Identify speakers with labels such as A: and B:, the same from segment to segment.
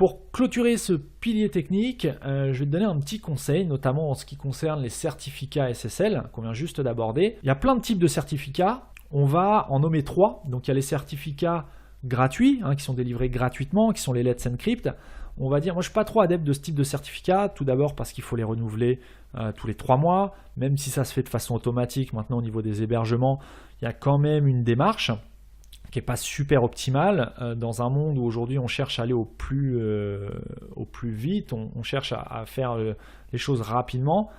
A: Pour clôturer ce pilier technique, je vais te donner un petit conseil, notamment en ce qui concerne les certificats SSL qu'on vient juste d'aborder. Il y a plein de types de certificats, on va en nommer 3. Donc il y a les certificats gratuits, qui sont délivrés gratuitement, qui sont les Let's Encrypt. On va dire, moi je ne suis pas trop adepte de ce type de certificat, tout d'abord parce qu'il faut les renouveler tous les 3 mois, même si ça se fait de façon automatique maintenant au niveau des hébergements, il y a quand même une démarche qui n'est pas super optimale dans un monde où aujourd'hui on cherche à aller au plus vite, on cherche à faire les choses rapidement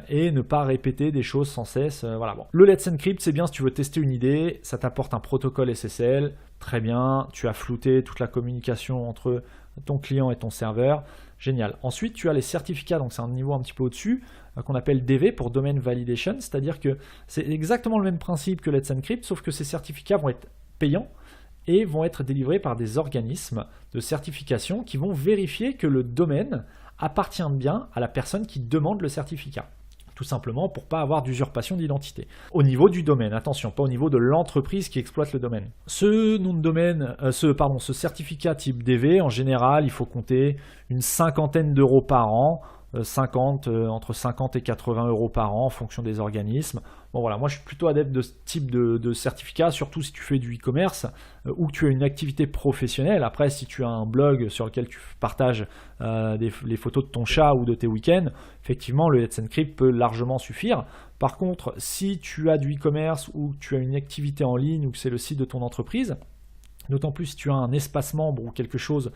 A: et ne pas répéter des choses sans cesse. Voilà. Bon. Le Let's Encrypt, c'est bien si tu veux tester une idée, ça t'apporte un protocole SSL, très bien, tu as flouté toute la communication entre ton client et ton serveur, génial. Ensuite, tu as les certificats, donc c'est un niveau un petit peu au-dessus, qu'on appelle DV pour Domain Validation, c'est-à-dire que c'est exactement le même principe que Let's Encrypt, sauf que ces certificats vont être payants et vont être délivrés par des organismes de certification qui vont vérifier que le domaine appartient bien à la personne qui demande le certificat. Tout simplement pour ne pas avoir d'usurpation d'identité. Au niveau du domaine, attention, pas au niveau de l'entreprise qui exploite le domaine. Ce nom de domaine, ce certificat type DV, en général, il faut compter une 50aine d'euros par an, entre 50 et 80 euros par an en fonction des organismes. Bon voilà, moi je suis plutôt adepte de ce type de certificat, surtout si tu fais du e-commerce ou que tu as une activité professionnelle. Après, si tu as un blog sur lequel tu partages les photos de ton chat ou de tes week-ends, effectivement le Let's Encrypt peut largement suffire. Par contre, si tu as du e-commerce ou que tu as une activité en ligne ou que c'est le site de ton entreprise, d'autant plus si tu as un espace membre ou quelque chose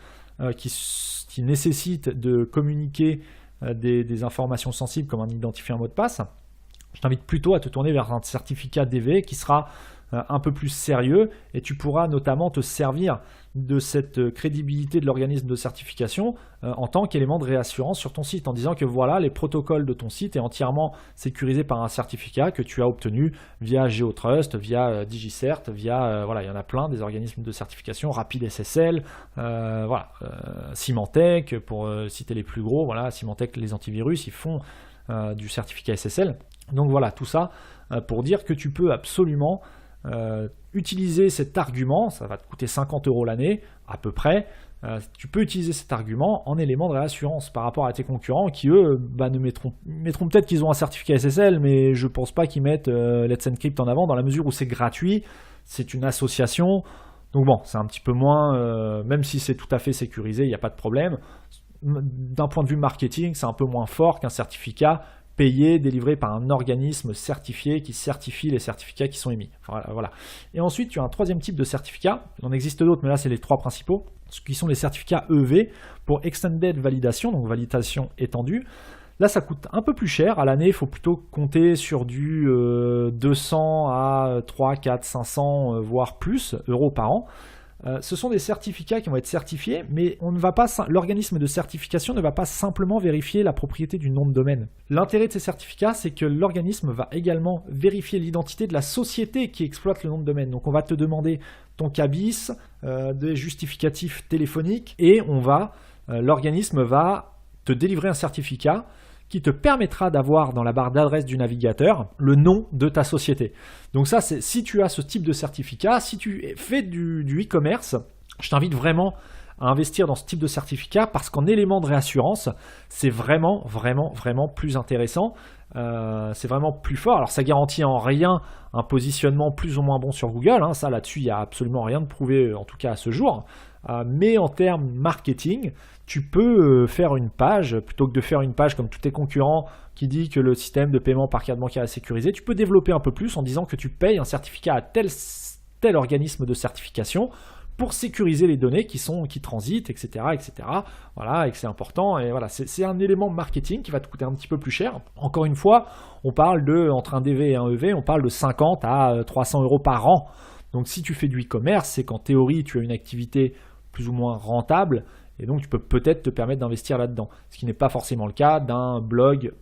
A: qui nécessite de communiquer des informations sensibles comme un identifiant mot de passe, je t'invite plutôt à te tourner vers un certificat DV qui sera un peu plus sérieux et tu pourras notamment te servir de cette crédibilité de l'organisme de certification en tant qu'élément de réassurance sur ton site en disant que voilà, les protocoles de ton site est entièrement sécurisé par un certificat que tu as obtenu via GeoTrust, via DigiCert, via voilà, il y en a plein des organismes de certification, Rapid SSL, Symantec pour citer les plus gros, voilà, Symantec les antivirus, ils font du certificat SSL. Donc voilà, tout ça pour dire que tu peux absolument utiliser cet argument, ça va te coûter 50 € l'année à peu près, tu peux utiliser cet argument en élément de réassurance par rapport à tes concurrents qui eux mettront peut-être qu'ils ont un certificat SSL, mais je pense pas qu'ils mettent Let's Encrypt en avant dans la mesure où c'est gratuit, c'est une association, donc bon, c'est un petit peu moins, même si c'est tout à fait sécurisé, il n'y a pas de problème. D'un point de vue marketing, c'est un peu moins fort qu'un certificat payé, délivré par un organisme certifié qui certifie les certificats qui sont émis. Voilà. Et ensuite, tu as un troisième type de certificat. Il en existe d'autres, mais là, c'est les 3 principaux, qui sont les certificats EV pour Extended Validation, donc validation étendue. Là, ça coûte un peu plus cher. À l'année, il faut plutôt compter sur du 200 à 3, 4, 500, voire plus euros par an. Ce sont des certificats qui vont être certifiés, mais l'organisme de certification ne va pas simplement vérifier la propriété du nom de domaine. L'intérêt de ces certificats, c'est que l'organisme va également vérifier l'identité de la société qui exploite le nom de domaine. Donc on va te demander ton CABIS, des justificatifs téléphoniques, et l'organisme va te délivrer un certificat qui te permettra d'avoir dans la barre d'adresse du navigateur le nom de ta société. Donc ça, c'est si tu as ce type de certificat, si tu fais du e-commerce, je t'invite vraiment à investir dans ce type de certificat parce qu'en élément de réassurance, c'est vraiment plus intéressant. C'est vraiment plus fort. Alors ça garantit en rien un positionnement plus ou moins bon sur Google. Ça là-dessus, il n'y a absolument rien de prouvé, en tout cas à ce jour. Mais en termes marketing, tu peux faire une page, plutôt que de faire une page comme tous tes concurrents qui dit que le système de paiement par carte bancaire est sécurisé, tu peux développer un peu plus en disant que tu payes un certificat à tel organisme de certification pour sécuriser les données qui transitent, etc. Voilà, et que c'est important. Et voilà, c'est un élément marketing qui va te coûter un petit peu plus cher. Encore une fois, on parle entre un DV et un EV, on parle de 50 à 300 € par an. Donc si tu fais du e-commerce, c'est qu'en théorie, tu as une activité plus ou moins rentable et donc tu peux peut-être te permettre d'investir là-dedans. Ce qui n'est pas forcément le cas d'un blog